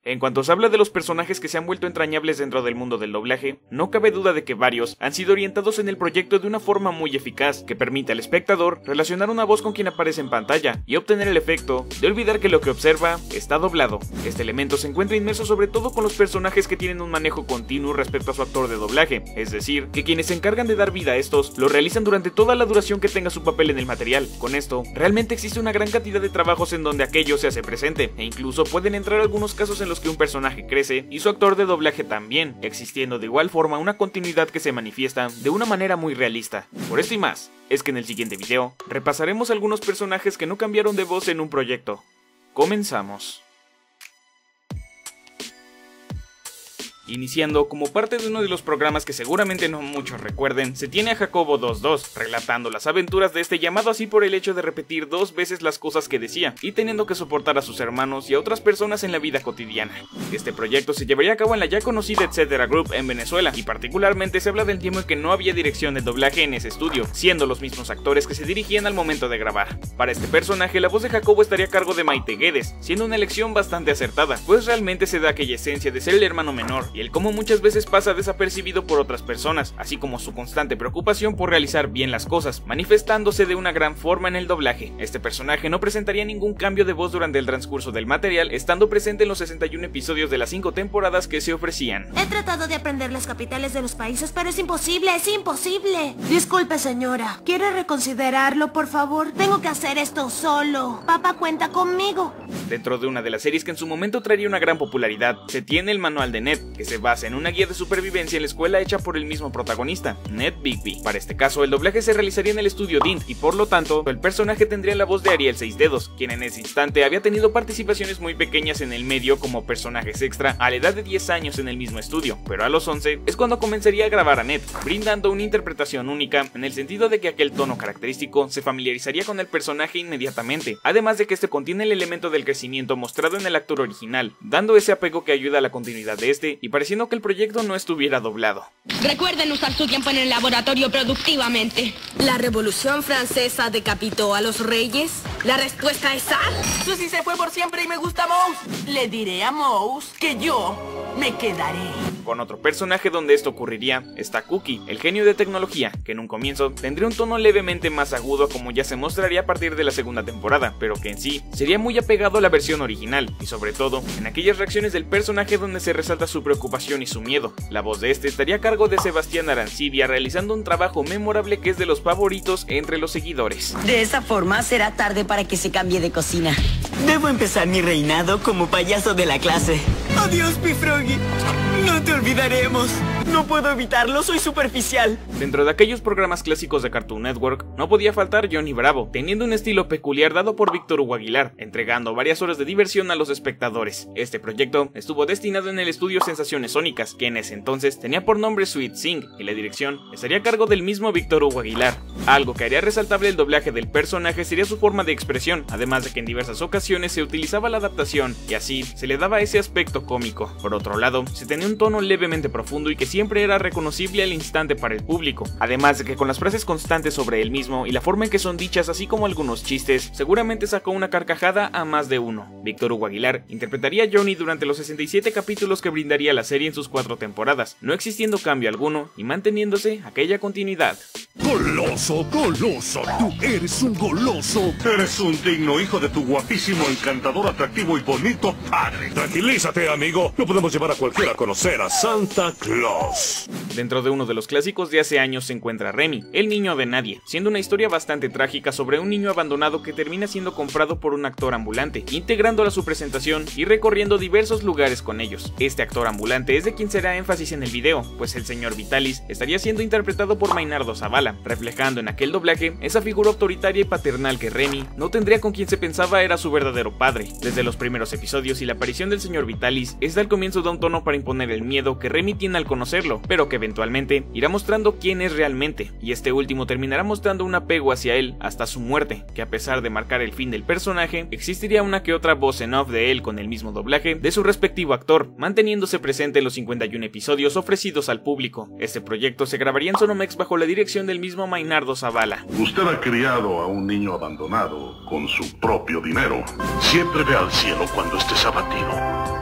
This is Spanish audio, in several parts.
En cuanto se habla de los personajes que se han vuelto entrañables dentro del mundo del doblaje, no cabe duda de que varios han sido orientados en el proyecto de una forma muy eficaz, que permite al espectador relacionar una voz con quien aparece en pantalla y obtener el efecto de olvidar que lo que observa está doblado. Este elemento se encuentra inmerso sobre todo con los personajes que tienen un manejo continuo respecto a su actor de doblaje, es decir, que quienes se encargan de dar vida a estos lo realizan durante toda la duración que tenga su papel en el material. Con esto, realmente existe una gran cantidad de trabajos en donde aquello se hace presente, e incluso pueden entrar algunos casos en los que un personaje crece y su actor de doblaje también, existiendo de igual forma una continuidad que se manifiesta de una manera muy realista. Por esto y más, es que en el siguiente video repasaremos algunos personajes que no cambiaron de voz en un proyecto. Comenzamos. Iniciando, como parte de uno de los programas que seguramente no muchos recuerden, se tiene a Jacobo 22, relatando las aventuras de este, llamado así por el hecho de repetir 2 veces las cosas que decía, y teniendo que soportar a sus hermanos y a otras personas en la vida cotidiana. Este proyecto se llevaría a cabo en la ya conocida Etcétera Group en Venezuela, y particularmente se habla del tiempo en que no había dirección de doblaje en ese estudio, siendo los mismos actores que se dirigían al momento de grabar. Para este personaje, la voz de Jacobo estaría a cargo de Maite Guedes, siendo una elección bastante acertada, pues realmente se da aquella esencia de ser el hermano menor, y el cómo muchas veces pasa desapercibido por otras personas, así como su constante preocupación por realizar bien las cosas, manifestándose de una gran forma en el doblaje. Este personaje no presentaría ningún cambio de voz durante el transcurso del material, estando presente en los 61 episodios de las 5 temporadas que se ofrecían. He tratado de aprender las capitales de los países, pero es imposible, es imposible. Disculpe, señora. ¿Quiere reconsiderarlo, por favor? Tengo que hacer esto solo. Papá cuenta conmigo. Dentro de una de las series que en su momento traería una gran popularidad, se tiene el manual de Ned, que se basa en una guía de supervivencia en la escuela hecha por el mismo protagonista, Ned Bigby. Para este caso, el doblaje se realizaría en el estudio Dint, y por lo tanto, el personaje tendría la voz de Ariel 6dedos, quien en ese instante había tenido participaciones muy pequeñas en el medio como personajes extra a la edad de 10 años en el mismo estudio, pero a los 11 es cuando comenzaría a grabar a Ned, brindando una interpretación única en el sentido de que aquel tono característico se familiarizaría con el personaje inmediatamente, además de que este contiene el elemento del crecimiento mostrado en el actor original, dando ese apego que ayuda a la continuidad de este y pareciendo que el proyecto no estuviera doblado. Recuerden usar su tiempo en el laboratorio productivamente. ¿La Revolución Francesa decapitó a los reyes? ¿La respuesta es A? Susie se fue por siempre y me gusta Mouse. Le diré a Mouse que yo me quedaré. Con otro personaje donde esto ocurriría está Cookie, el genio de tecnología, que en un comienzo tendría un tono levemente más agudo como ya se mostraría a partir de la segunda temporada, pero que en sí sería muy apegado a la versión original, y sobre todo en aquellas reacciones del personaje donde se resalta su preocupación y su miedo. La voz de este estaría a cargo de Sebastián Arancibia, realizando un trabajo memorable que es de los favoritos entre los seguidores. De esa forma será tarde para que se cambie de cocina. Debo empezar mi reinado como payaso de la clase. Adiós, Pifroggy. No te olvidaremos. No puedo evitarlo, soy superficial. Dentro de aquellos programas clásicos de Cartoon Network, no podía faltar Johnny Bravo, teniendo un estilo peculiar dado por Víctor Hugo Aguilar, entregando varias horas de diversión a los espectadores. Este proyecto estuvo destinado en el estudio Sensaciones Sónicas, que en ese entonces tenía por nombre Sweet Sing, y la dirección estaría a cargo del mismo Víctor Hugo Aguilar. Algo que haría resaltable el doblaje del personaje sería su forma de expresión, además de que en diversas ocasiones se utilizaba la adaptación, y así se le daba ese aspecto cómico. Por otro lado, se tenía un tono levemente profundo y que siempre era reconocible al instante para el público, además de que con las frases constantes sobre él mismo y la forma en que son dichas, así como algunos chistes, seguramente sacó una carcajada a más de uno. Víctor Hugo Aguilar interpretaría a Johnny durante los 67 capítulos que brindaría la serie en sus 4 temporadas, no existiendo cambio alguno y manteniéndose aquella continuidad. ¡Goloso, goloso! ¡Tú eres un goloso! Eres un digno hijo de tu guapísimo, encantador, atractivo y bonito padre. Tranquilízate, amigo. No podemos llevar a cualquiera a conocer a Santa Claus. Dentro de uno de los clásicos de hace años se encuentra Remy, el niño de nadie, siendo una historia bastante trágica sobre un niño abandonado que termina siendo comprado por un actor ambulante, integrándola a su presentación y recorriendo diversos lugares con ellos. Este actor ambulante es de quien será énfasis en el video, pues el señor Vitalis estaría siendo interpretado por Maynardo Zavala, reflejando en aquel doblaje esa figura autoritaria y paternal que Remy no tendría con quien se pensaba era su verdadero padre. Desde los primeros episodios y la aparición del señor Vitalis, es el comienzo de un tono para imponer imponer el miedo que Remy tiene al conocerlo, pero que eventualmente irá mostrando quién es realmente, y este último terminará mostrando un apego hacia él hasta su muerte, que a pesar de marcar el fin del personaje, existiría una que otra voz en off de él con el mismo doblaje de su respectivo actor, manteniéndose presente en los 51 episodios ofrecidos al público. Este proyecto se grabaría en Sonomex bajo la dirección del mismo Maynardo Zavala. Usted ha criado a un niño abandonado con su propio dinero. Siempre ve al cielo cuando estés abatido.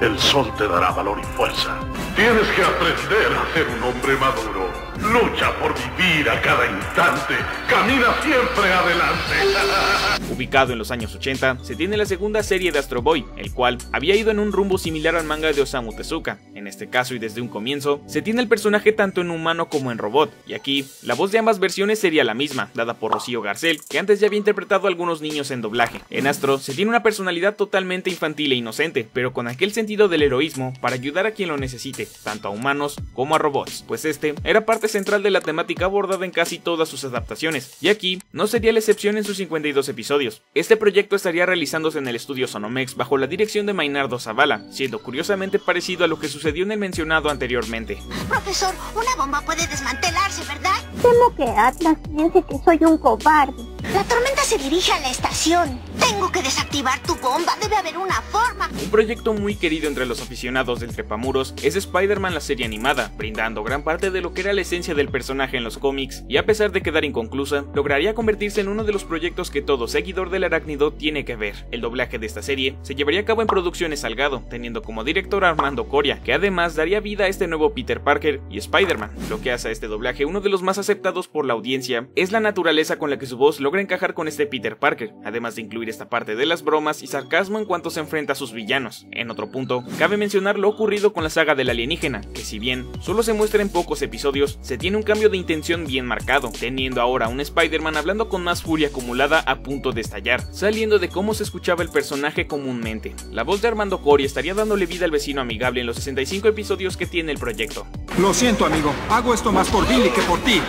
El sol te dará valor y fuerza. Tienes que aprender a ser un hombre maduro. Lucha por vivir a cada instante. Camina siempre adelante. Ubicado en los años 80, se tiene la segunda serie de Astro Boy, el cual había ido en un rumbo similar al manga de Osamu Tezuka. En este caso y desde un comienzo, se tiene el personaje tanto en humano como en robot, y aquí, la voz de ambas versiones sería la misma, dada por Rocío Garcel, que antes ya había interpretado a algunos niños en doblaje. En Astro, se tiene una personalidad totalmente infantil e inocente, pero con aquel sentido del heroísmo para ayudar a quien lo necesite, tanto a humanos como a robots, pues este era parte central de la temática abordada en casi todas sus adaptaciones, y aquí no sería la excepción en sus 52 episodios. Este proyecto estaría realizándose en el estudio Sonomex bajo la dirección de Maynardo Zavala, siendo curiosamente parecido a lo que sucedió en el mencionado anteriormente. Profesor, una bomba puede desmantelarse, ¿verdad? Temo que Atlas piense que soy un cobarde. La tormenta se dirige a la estación. Tengo que desactivar tu bomba, debe haber una forma. Un proyecto muy querido entre los aficionados del trepamuros es Spider-Man la serie animada, brindando gran parte de lo que era la esencia del personaje en los cómics, y a pesar de quedar inconclusa, lograría convertirse en uno de los proyectos que todo seguidor del arácnido tiene que ver. El doblaje de esta serie se llevaría a cabo en Producciones Salgado, teniendo como director a Armando Coria, que además daría vida a este nuevo Peter Parker y Spider-Man. Lo que hace a este doblaje uno de los más aceptados por la audiencia es la naturaleza con la que su voz logra encajar con este Peter Parker, además de incluir esta parte de las bromas y sarcasmo en cuanto se enfrenta a sus villanos. En otro punto, cabe mencionar lo ocurrido con la saga del alienígena, que si bien solo se muestra en pocos episodios, se tiene un cambio de intención bien marcado, teniendo ahora un Spider-Man hablando con más furia acumulada a punto de estallar, saliendo de cómo se escuchaba el personaje comúnmente. La voz de Armando Coria estaría dándole vida al vecino amigable en los 65 episodios que tiene el proyecto. Lo siento, amigo, hago esto más por Billy que por ti.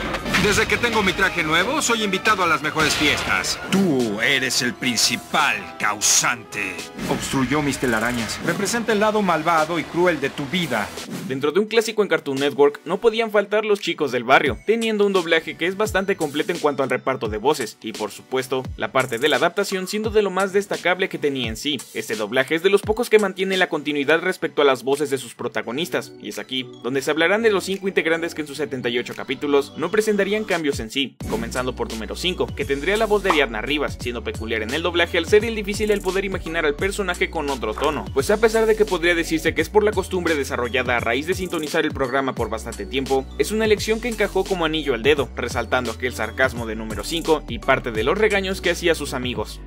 Desde que tengo mi traje nuevo, soy invitado a las mejores fiestas. Tú eres el principal causante. Obstruyó mis telarañas. Representa el lado malvado y cruel de tu vida. Dentro de un clásico en Cartoon Network, no podían faltar los chicos del barrio, teniendo un doblaje que es bastante completo en cuanto al reparto de voces, y por supuesto, la parte de la adaptación siendo de lo más destacable que tenía en sí. Este doblaje es de los pocos que mantiene la continuidad respecto a las voces de sus protagonistas, y es aquí donde se hablarán de los 5 integrantes que en sus 78 capítulos no presentarían cambios en sí, comenzando por número 5, que tendría la voz de Ariadna Rivas, siendo peculiar en el doblaje al ser el difícil el poder imaginar al personaje con otro tono, pues a pesar de que podría decirse que es por la costumbre desarrollada a raíz de sintonizar el programa por bastante tiempo, es una elección que encajó como anillo al dedo, resaltando aquel sarcasmo de número 5 y parte de los regaños que hacía a sus amigos.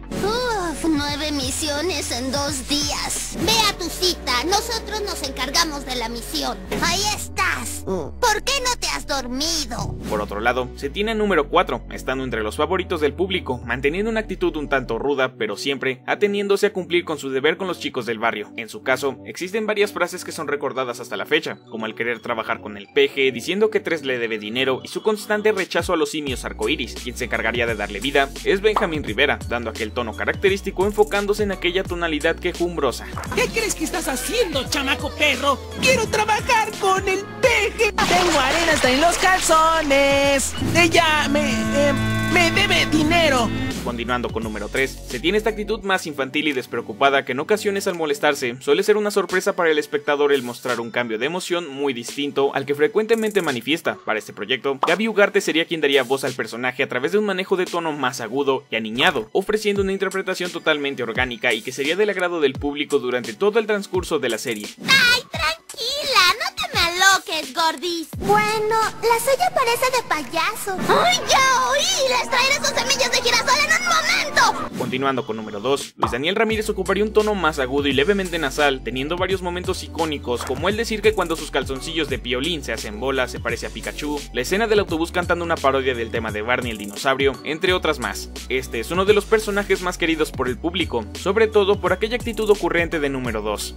9 misiones en 2 días. Ve a tu cita, nosotros nos encargamos de la misión. Ahí estás. ¿Por qué no te has dormido? Por otro lado, se tiene número 4, estando entre los favoritos del público, manteniendo una actitud un tanto ruda, pero siempre ateniéndose a cumplir con su deber con los chicos del barrio. En su caso, existen varias frases que son recordadas hasta la fecha, como el querer trabajar con el peje, diciendo que Tres le debe dinero, y su constante rechazo a los simios arcoíris. Quien se encargaría de darle vida es Benjamín Rivera, dando aquel tono característico enfocándose en aquella tonalidad quejumbrosa. ¿Qué crees que estás haciendo, chamaco perro? ¡Quiero trabajar con el peje! ¡Tengo arena hasta en los calzones! ¡Ella me debe dinero! Continuando con número 3, se tiene esta actitud más infantil y despreocupada que en ocasiones al molestarse suele ser una sorpresa para el espectador el mostrar un cambio de emoción muy distinto al que frecuentemente manifiesta. Para este proyecto, Gaby Ugarte sería quien daría voz al personaje a través de un manejo de tono más agudo y aniñado, ofreciendo una interpretación totalmente orgánica y que sería del agrado del público durante todo el transcurso de la serie. ¡Ay, tranquila! ¡No te me aloques, gordis! Bueno, la suya parece de payaso. ¡Ay, ya oí! ¡Les traeré sus semillas de girasol en un momento! Continuando con número 2, Luis Daniel Ramírez ocuparía un tono más agudo y levemente nasal, teniendo varios momentos icónicos, como el decir que cuando sus calzoncillos de piolín se hacen bolas se parece a Pikachu, la escena del autobús cantando una parodia del tema de Barney el dinosaurio, entre otras más. Este es uno de los personajes más queridos por el público, sobre todo por aquella actitud ocurrente de número 2.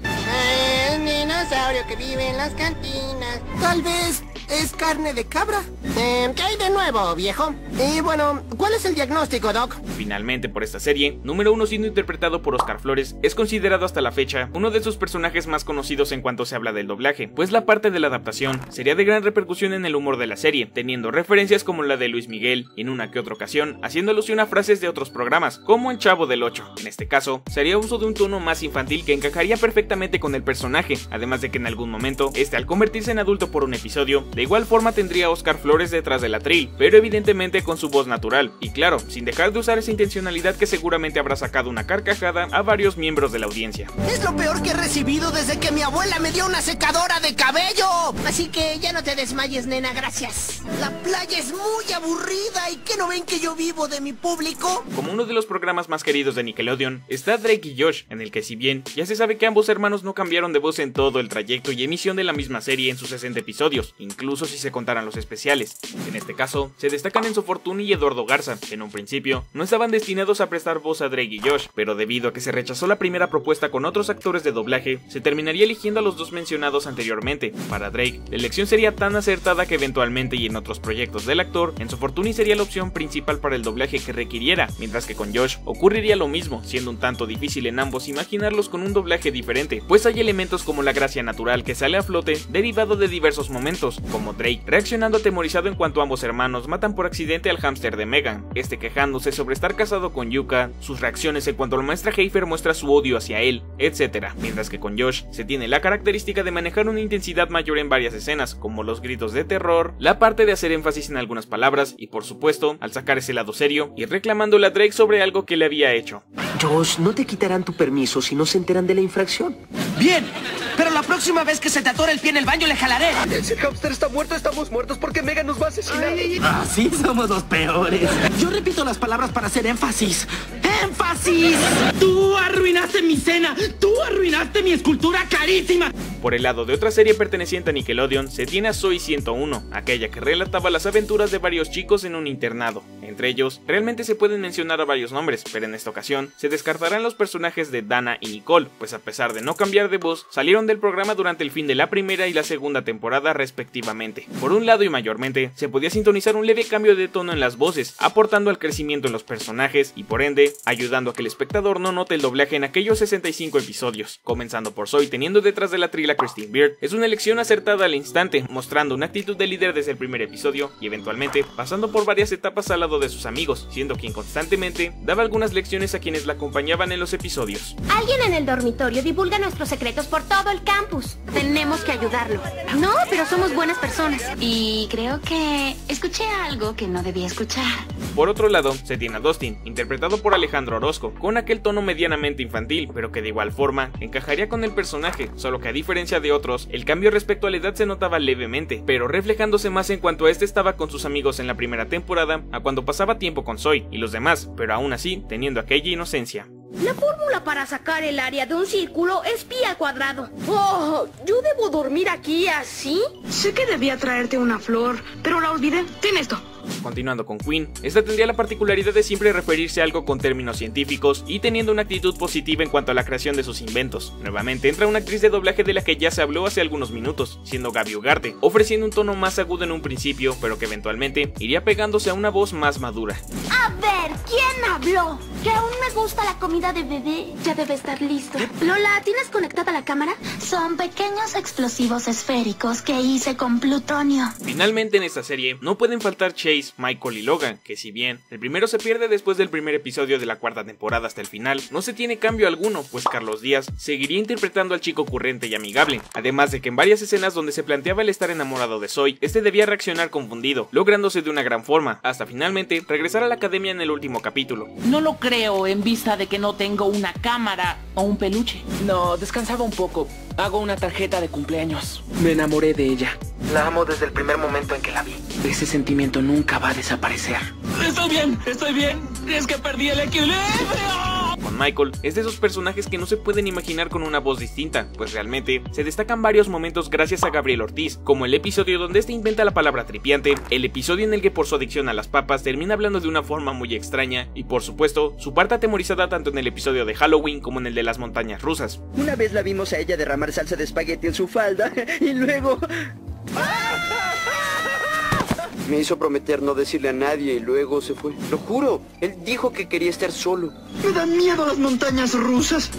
El dinosaurio que vive en las cantinas. Tal vez Es carne de cabra. ¿Qué hay de nuevo, viejo? Y bueno, ¿cuál es el diagnóstico, Doc? Finalmente, por esta serie, número 1 siendo interpretado por Oscar Flores, es considerado hasta la fecha uno de sus personajes más conocidos en cuanto se habla del doblaje, pues la parte de la adaptación sería de gran repercusión en el humor de la serie, teniendo referencias como la de Luis Miguel, en una que otra ocasión, haciendo alusión a frases de otros programas, como en Chavo del 8. En este caso, sería uso de un tono más infantil que encajaría perfectamente con el personaje, además de que en algún momento, al convertirse en adulto por un episodio, de igual forma tendría a Oscar Flores detrás del atril, pero evidentemente con su voz natural, y claro, sin dejar de usar esa intencionalidad que seguramente habrá sacado una carcajada a varios miembros de la audiencia. Es lo peor que he recibido desde que mi abuela me dio una secadora de cabello. Así que ya no te desmayes, nena, gracias. La playa es muy aburrida y ¿qué no ven que yo vivo de mi público? Como uno de los programas más queridos de Nickelodeon, está Drake y Josh, en el que si bien ya se sabe que ambos hermanos no cambiaron de voz en todo el trayecto y emisión de la misma serie en sus 60 episodios, incluso si se contaran los especiales. En este caso, se destacan Enzo Fortuni y Eduardo Garza, que en un principio no estaban destinados a prestar voz a Drake y Josh, pero debido a que se rechazó la primera propuesta con otros actores de doblaje, se terminaría eligiendo a los dos mencionados anteriormente. Para Drake, la elección sería tan acertada que eventualmente y en otros proyectos del actor, Enzo Fortuni sería la opción principal para el doblaje que requiriera, mientras que con Josh ocurriría lo mismo, siendo un tanto difícil en ambos imaginarlos con un doblaje diferente, pues hay elementos como la gracia natural que sale a flote derivado de diversos momentos, como Drake reaccionando atemorizado en cuanto ambos hermanos matan por accidente al hámster de Megan, quejándose sobre estar casado con Yuka, sus reacciones en cuanto la maestra Heifer muestra su odio hacia él, etc. Mientras que con Josh se tiene la característica de manejar una intensidad mayor en varias escenas, como los gritos de terror, la parte de hacer énfasis en algunas palabras y por supuesto al sacar ese lado serio y reclamándole a Drake sobre algo que le había hecho. Josh, no te quitarán tu permiso si no se enteran de la infracción. Bien, pero la próxima vez que se te atore el pie en el baño le jalaré. Ese hámster está muerto, estamos muertos porque Megan nos va a asesinar. Así somos los peores. Yo repito las palabras para hacer énfasis. ¡Énfasis! ¡Tú arruinaste mi cena! ¡Tú arruinaste mi escultura carísima! Por el lado de otra serie perteneciente a Nickelodeon, se tiene a Soy 101, aquella que relataba las aventuras de varios chicos en un internado. Entre ellos, realmente se pueden mencionar a varios nombres, pero en esta ocasión se descartarán los personajes de Dana y Nicole, pues a pesar de no cambiar de voz, salieron del programa durante el fin de la primera y la segunda temporada respectivamente. Por un lado y mayormente, se podía sintonizar un leve cambio de tono en las voces, aportando al crecimiento en los personajes y por ende, ayudando a que el espectador no note el doblaje en aquellos 65 episodios. Comenzando por Zoe teniendo detrás de la trila a Christine Beard, es una elección acertada al instante, mostrando una actitud de líder desde el primer episodio y eventualmente pasando por varias etapas al lado de sus amigos, siendo quien constantemente daba algunas lecciones a quienes la acompañaban en los episodios. Alguien en el dormitorio divulga nuestros secretos por todo el campus. Tenemos que ayudarlo. No, pero somos buenas personas. Y creo que escuché algo que no debía escuchar. Por otro lado, se tiene a Dustin, interpretado por Alejandro Orozco, con aquel tono medianamente infantil, pero que de igual forma encajaría con el personaje, solo que a diferencia de otros, el cambio respecto a la edad se notaba levemente, pero reflejándose más en cuanto a este estaba con sus amigos en la primera temporada, a cuando pasaba tiempo con Zoe y los demás, pero aún así, teniendo aquella inocencia. La fórmula para sacar el área de un círculo es pi al cuadrado. Oh, ¿yo debo dormir aquí así? Sé que debía traerte una flor, pero la olvidé. Ten esto. Continuando con Quinn, esta tendría la particularidad de siempre referirse a algo con términos científicos y teniendo una actitud positiva en cuanto a la creación de sus inventos. Nuevamente entra una actriz de doblaje de la que ya se habló hace algunos minutos, siendo Gaby Ugarte, ofreciendo un tono más agudo en un principio, pero que eventualmente iría pegándose a una voz más madura. A ver, ¿quién habló? Que aún me gusta la comida de bebé. Ya debe estar listo. Lola, ¿tienes conectada la cámara? Son pequeños explosivos esféricos que hice con plutonio. Finalmente en esta serie no pueden faltar Chase, Michael y Logan, que si bien el primero se pierde después del primer episodio de la cuarta temporada hasta el final, no se tiene cambio alguno, pues Carlos Díaz seguiría interpretando al chico ocurrente y amigable, además de que en varias escenas donde se planteaba el estar enamorado de Zoe, este debía reaccionar confundido, lográndose de una gran forma, hasta finalmente regresar a la academia en el último capítulo. No lo creo en vista de que no tengo una cámara o un peluche. No, descansaba un poco. Hago una tarjeta de cumpleaños. Me enamoré de ella. La amo desde el primer momento en que la vi. Ese sentimiento nunca va a desaparecer. Estoy bien, es que perdí el equilibrio. Con Michael es de esos personajes que no se pueden imaginar con una voz distinta, pues realmente se destacan varios momentos gracias a Gabriel Ortiz, como el episodio donde este inventa la palabra tripiante, el episodio en el que por su adicción a las papas termina hablando de una forma muy extraña y por supuesto su parte atemorizada tanto en el episodio de Halloween como en el de las montañas rusas. Una vez la vimos a ella derramar salsa de espagueti en su falda y luego Me hizo prometer no decirle a nadie y luego se fue. Lo juro, él dijo que quería estar solo. Me dan miedo las montañas rusas.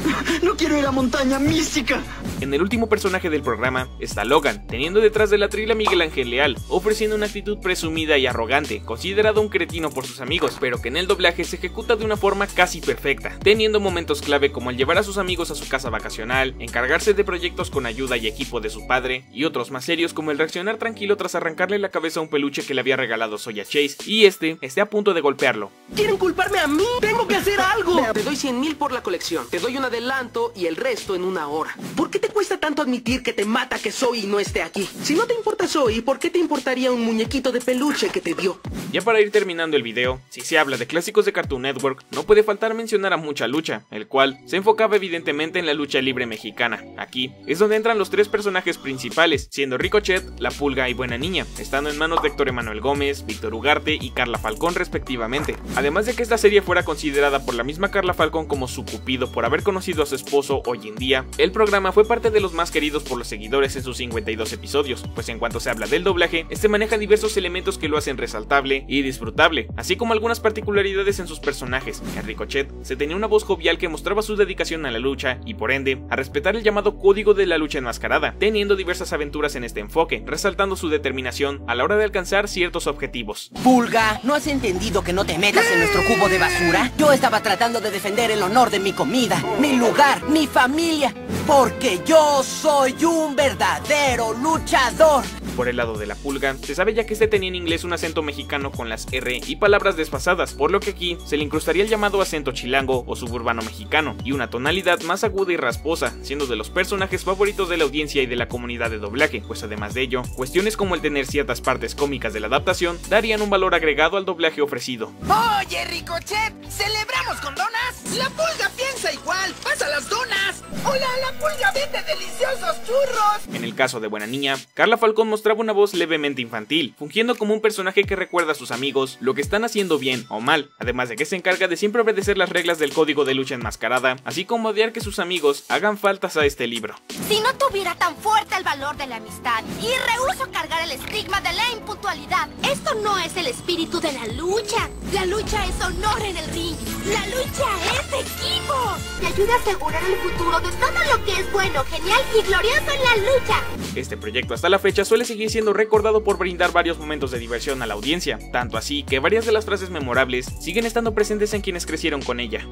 No quiero ir a montaña mística. En el último personaje del programa está Logan, teniendo detrás del atril a Miguel Ángel Leal, ofreciendo una actitud presumida y arrogante, considerado un cretino por sus amigos, pero que en el doblaje se ejecuta de una forma casi perfecta, teniendo momentos clave como el llevar a sus amigos a su casa vacacional, encargarse de proyectos con ayuda y equipo de su padre, y otros más serios como el reaccionar tranquilo tras arrancarle la cabeza a un peluche que le había regalado Soya Chase, y esté a punto de golpearlo. ¿Quieren culparme a mí? ¡Tengo que hacer algo! Te doy 100,000 por la colección, te doy un adelanto y el resto en 1 hora. ¿Por qué te cuesta tanto admitir que te mata que Zoe no esté aquí? Si no te importa Zoe, ¿por qué te importaría un muñequito de peluche que te dio? Ya para ir terminando el video, si se habla de clásicos de Cartoon Network, no puede faltar mencionar a Mucha Lucha, el cual se enfocaba evidentemente en la lucha libre mexicana. Aquí es donde entran los 3 personajes principales, siendo Ricochet, La Pulga y Buena Niña, estando en manos de Héctor Emanuel Gómez, Víctor Ugarte y Carla Falcón respectivamente. Además de que esta serie fuera considerada por la misma Carla Falcón como su cupido por haber conocido a su esposo hoy en día, el programa fue parte de los más queridos por los seguidores en sus 52 episodios, pues en cuanto se habla del doblaje, este maneja diversos elementos que lo hacen resaltable y disfrutable, así como algunas particularidades en sus personajes. En Ricochet se tenía una voz jovial que mostraba su dedicación a la lucha y por ende a respetar el llamado código de la lucha enmascarada, teniendo diversas aventuras en este enfoque, resaltando su determinación a la hora de alcanzar ciertos objetivos. Pulga, ¿no has entendido que no te metas en nuestro cubo de basura? Yo estaba tratando de defender el honor de mi comida, mi lugar, mi familia, porque yo soy un verdadero luchador. Por el lado de La Pulga, se sabe ya que este tenía en inglés un acento mexicano con las R y palabras desfasadas, por lo que aquí se le incrustaría el llamado acento chilango o suburbano mexicano, y una tonalidad más aguda y rasposa, siendo de los personajes favoritos de la audiencia y de la comunidad de doblaje, pues además de ello, cuestiones como el tener ciertas partes cómicas de la adaptación darían un valor agregado al doblaje ofrecido. Oye, Ricochet, ¿celebramos con donas? La Pulga piensa igual, pasa las donas. Hola, la Pulga vende deliciosos churros. En el caso de Buena Niña, Carla Falcón mostraba una voz levemente infantil, fungiendo como un personaje que recuerda a sus amigos lo que están haciendo bien o mal, además de que se encarga de siempre obedecer las reglas del código de lucha enmascarada, así como odiar que sus amigos hagan faltas a este libro. Si no tuviera tan fuerte el valor de la amistad y rehúso cargar el estigma de la impuntualidad, esto no es el espíritu de la lucha. La lucha es honor en el ring. La lucha es equipo. Te ayuda a asegurar el futuro de todo lo que es bueno, genial y glorioso en la lucha. Este proyecto hasta la fecha suele seguir siendo recordado por brindar varios momentos de diversión a la audiencia, tanto así que varias de las frases memorables siguen estando presentes en quienes crecieron con ella.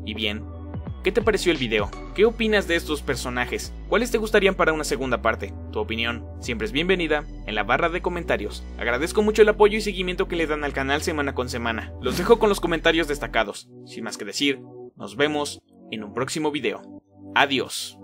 Y bien, ¿qué te pareció el video? ¿Qué opinas de estos personajes? ¿Cuáles te gustarían para una segunda parte? Tu opinión siempre es bienvenida en la barra de comentarios. Agradezco mucho el apoyo y seguimiento que le dan al canal semana con semana. Los dejo con los comentarios destacados. Sin más que decir, nos vemos en un próximo video. Adiós.